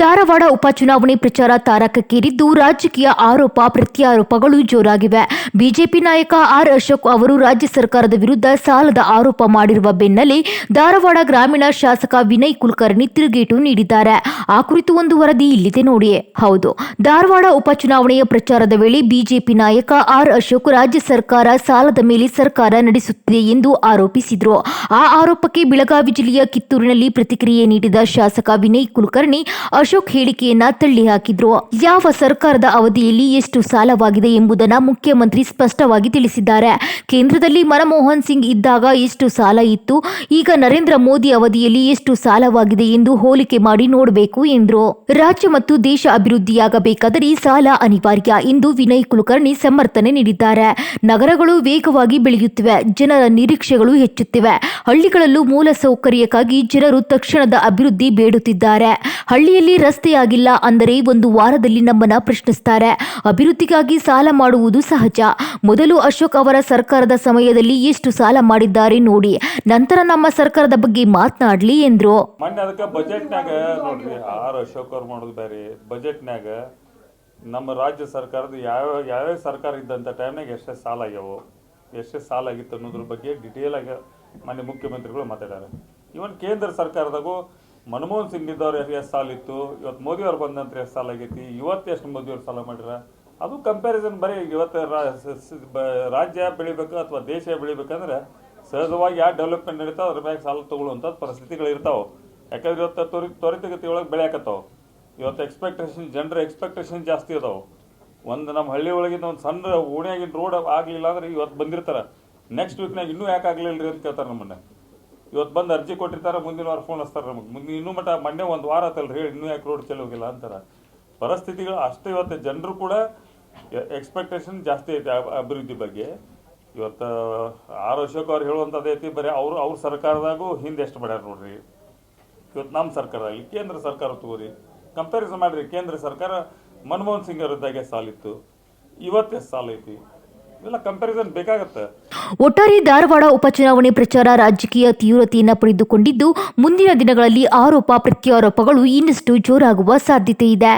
ಧಾರವಾಡ ಉಪಚುನಾವಣೆ ಪ್ರಚಾರ ತಾರಕಕ್ಕೇರಿದ್ದು ರಾಜಕೀಯ ಆರೋಪ ಪ್ರತ್ಯಾರೋಪಗಳು ಜೋರಾಗಿವೆ. ಬಿಜೆಪಿ ನಾಯಕ ಆರ್ ಅಶೋಕ್ ಅವರು ರಾಜ್ಯ ಸರ್ಕಾರದ ವಿರುದ್ಧ ಸಾಲದ ಆರೋಪ ಮಾಡಿರುವ ಬೆನ್ನಲ್ಲೇ ಧಾರವಾಡ ಗ್ರಾಮೀಣ ಶಾಸಕ ವಿನಯ್ ಕುಲಕರ್ಣಿ ತಿರುಗೇಟು ನೀಡಿದ್ದಾರೆ. ಆ ಕುರಿತು ಒಂದು ವರದಿ ಇಲ್ಲಿದೆ ನೋಡಿ. ಹೌದು, ಧಾರವಾಡ ಉಪಚುನಾವಣೆಯ ಪ್ರಚಾರದ ವೇಳೆ ಬಿಜೆಪಿ ನಾಯಕ ಆರ್ ಅಶೋಕ್ ರಾಜ್ಯ ಸರ್ಕಾರ ಸಾಲದ ಮೇಲೆ ಸರ್ಕಾರ ನಡೆಸುತ್ತಿದೆ ಎಂದು ಆರೋಪಿಸಿದ್ರು. ಆ ಆರೋಪಕ್ಕೆ ಬೆಳಗಾವಿ ಜಿಲ್ಲೆಯ ಕಿತ್ತೂರಿನಲ್ಲಿ ಪ್ರತಿಕ್ರಿಯೆ ನೀಡಿದ ಶಾಸಕ ವಿನಯ್ ಕುಲಕರ್ಣಿ ಅಶೋಕ್ ಹೇಳಿಕೆಯನ್ನ ತಳ್ಳಿಹಾಕಿದ್ರು. ಯಾವ ಸರ್ಕಾರದ ಅವಧಿಯಲ್ಲಿ ಎಷ್ಟು ಸಾಲವಾಗಿದೆ ಎಂಬುದನ್ನು ಮುಖ್ಯಮಂತ್ರಿ ಸ್ಪಷ್ಟವಾಗಿ ತಿಳಿಸಿದ್ದಾರೆ. ಕೇಂದ್ರದಲ್ಲಿ ಮನಮೋಹನ್ ಸಿಂಗ್ ಇದ್ದಾಗ ಎಷ್ಟು ಸಾಲ ಇತ್ತು, ಈಗ ನರೇಂದ್ರ ಮೋದಿ ಅವಧಿಯಲ್ಲಿ ಎಷ್ಟು ಸಾಲವಾಗಿದೆ ಎಂದು ಹೋಲಿಕೆ ಮಾಡಿ ನೋಡಬೇಕು ಎಂದರು. ರಾಜ್ಯ ಮತ್ತು ದೇಶ ಅಭಿವೃದ್ಧಿಯಾಗಬೇಕಾದರೆ ಸಾಲ ಅನಿವಾರ್ಯ ಎಂದು ವಿನಯ್ ಕುಲಕರ್ಣಿ ಸಮರ್ಥನೆ ನೀಡಿದ್ದಾರೆ. ನಗರಗಳು ವೇಗವಾಗಿ ಬೆಳೆಯುತ್ತಿವೆ, ಜನರ ನಿರೀಕ್ಷೆಗಳು ಹೆಚ್ಚುತ್ತಿವೆ. ಹಳ್ಳಿಗಳಲ್ಲೂ ಮೂಲ ಸೌಕರ್ಯಕ್ಕಾಗಿ ಜನರು ತಕ್ಷಣದ ಅಭಿವೃದ್ಧಿ ಬೇಡುತ್ತಿದ್ದಾರೆ. ಹಳ್ಳಿಯಲ್ಲಿ ರಸ್ತೆಯಾಗಿಲ್ಲ ಅಂದರೆ ಒಂದು ವಾರದಲ್ಲಿ ನಮ್ಮನ್ನ ಪ್ರಶ್ನಿಸ್ತಾರೆ. ಅಭಿವೃದ್ಧಿಗಾಗಿ ಸಾಲ ಮಾಡುವುದು ಸಹಜ. ಮೊದಲು ಅಶೋಕ್ ಅವರ ಸರ್ಕಾರದ ಸಮಯದಲ್ಲಿ ಎಷ್ಟು ಸಾಲ ಮಾಡಿದ್ದಾರೆ ನೋಡಿ, ನಂತರ ನಮ್ಮ ಸರ್ಕಾರದ ಬಗ್ಗೆ ಮಾತನಾಡ್ಲಿ ಎಂದ್ರು. ಮೊನ್ನೆ ಅದಕ್ಕೆ ಬಜೆಟ್ನಾಗ ನೋಡ್ರಿ, ಆರ್ ಅಶೋಕ್ ಅವ್ರು ಮಾಡೋದು ಬೇರೆ. ಬಜೆಟ್ನಾಗ ನಮ್ಮ ರಾಜ್ಯ ಸರ್ಕಾರದ ಯಾವ್ಯಾವ ಸರ್ಕಾರ ಇದ್ದಂಥ ಟೈಮ್ನಾಗ ಎಷ್ಟೇ ಸಾಲ ಆಗ್ಯಾವು, ಎಷ್ಟೇ ಸಾಲ ಆಗಿತ್ತು ಅನ್ನೋದ್ರ ಬಗ್ಗೆ ಡಿಟೇಲ್ ಆಗಿ ಮೊನ್ನೆ ಮುಖ್ಯಮಂತ್ರಿಗಳು ಮಾತಾಡ್ಯಾರ. ಇವನ್ ಕೇಂದ್ರ ಸರ್ಕಾರದಾಗೂ ಮನಮೋಹನ್ ಸಿಂಗ್ ಇದ್ದವ್ರು ಎಷ್ಟು ಸಾಲ ಇತ್ತು, ಇವತ್ತು ಮೋದಿ ಅವ್ರು ಬಂದ ನಂತರ ಎಷ್ಟು ಸಾಲ ಆಗೈತಿ, ಇವತ್ತು ಎಷ್ಟು ಮೋದಿ ಅವ್ರು ಸಾಲ ಮಾಡಿರ, ಅದು ಕಂಪ್ಯಾರಿಸನ್. ಬರೀ ಇವತ್ತು ರಾಜ್ಯ ಬೆಳಿಬೇಕು ಅಥವಾ ದೇಶ ಬೆಳಿಬೇಕಂದ್ರೆ ಸಹಜವಾಗಿ ಯಾವ ಡೆವಲಪ್ಮೆಂಟ್ ನಡೀತಾವೆ ಅದ್ರ ಮ್ಯಾಗ ಸಾಲ ತಗೊಳ್ಳುವಂಥ ಪರಿಸ್ಥಿತಿಗಳು ಇರ್ತಾವೆ. ಯಾಕಂದ್ರೆ ಇವತ್ತು ತ್ವರಿತಗತಿ ಒಳಗೆ ಬೆಳೆಯಾಕತ್ತಾವೆ. ಇವತ್ತು ಜನರ ಎಕ್ಸ್ಪೆಕ್ಟೇಷನ್ ಜಾಸ್ತಿ ಅದಾವೆ. ಒಂದು ನಮ್ಮ ಹಳ್ಳಿ ಒಳಗಿಂದ ಒಂದು ಸಣ್ಣ ಓಣಿಯಾಗಿನ ರೋಡ್ ಆಗಲಿಲ್ಲ ಅಂದ್ರೆ ಇವತ್ತು ಬಂದಿರ್ತಾರೆ, ನೆಕ್ಸ್ಟ್ ವೀಕ್ನಾಗ ಇನ್ನೂ ಯಾಕೆ ಆಗಲಿಲ್ಲ ರೀ ಅಂತ ಕೇಳ್ತಾರೆ ನಮ್ಮನ್ನ. ಇವತ್ತು ಬಂದು ಅರ್ಜಿ ಕೊಟ್ಟಿರ್ತಾರೆ, ಮುಂದಿನ ವಾರ ಫೋನ್ ಹಚ್ತಾರೆ ನಮಗೆ, ಮುಂದಿನ ಇನ್ನೂ ಮಟ್ಟ ಮೊನ್ನೆ ಒಂದು ವಾರ ಆತಲ್ರಿ ಹೇಳಿ ಇನ್ನೂ ಯಾಕೆ ರೋಡ್ ಚಲೋ ಹೋಗಿಲ್ಲ ಅಂತಾರೆ. ಪರಿಸ್ಥಿತಿಗಳು ಅಷ್ಟೇ. ಇವತ್ತು ಜನರು ಕೂಡ ಎಕ್ಸ್ಪೆಕ್ಟೇಷನ್ ಜಾಸ್ತಿ ಐತೆ ಅಭಿವೃದ್ಧಿ ಬಗ್ಗೆ. ಇವತ್ತು ಆರ್ ಅಶೋಕ್ ಅವ್ರು ಹೇಳುವಂಥದ್ದು ಐತಿ, ಬರೀ ಅವ್ರ ಸರ್ಕಾರದಾಗೂ ಹಿಂದೆ ಎಷ್ಟು ಮಾಡ್ಯಾರ ನೋಡ್ರಿ. ಇವತ್ತು ನಮ್ಮ ಸರ್ಕಾರದಲ್ಲಿ ಕೇಂದ್ರ ಸರ್ಕಾರ ತಗೋರಿ, ಕಂಪ್ಯಾರಿಸನ್ ಮಾಡಿರಿ. ಕೇಂದ್ರ ಸರ್ಕಾರ ಮನಮೋಹನ್ ಸಿಂಗ್ ಅವರಿದ್ದಾಗೆ ಸಾಲಿತ್ತು, ಇವತ್ತೇ ಸಾಲ ಐತಿ. ಇವೆಲ್ಲ ಕಂಪ್ಯಾರಿಸನ್ ಬೇಕಾಗತ್ತೆ. ಒಟ್ಟಾರೆ ಧಾರವಾಡ ಉಪಚುನಾವಣೆ ಪ್ರಚಾರ ರಾಜಕೀಯ ತೀವ್ರತೆಯನ್ನು ಪಡೆದುಕೊಂಡಿದ್ದು ಮುಂದಿನ ದಿನಗಳಲ್ಲಿ ಆರೋಪ ಪ್ರತ್ಯಾರೋಪಗಳು ಇನ್ನಷ್ಟು ಜೋರಾಗುವ ಸಾಧ್ಯತೆ ಇದೆ.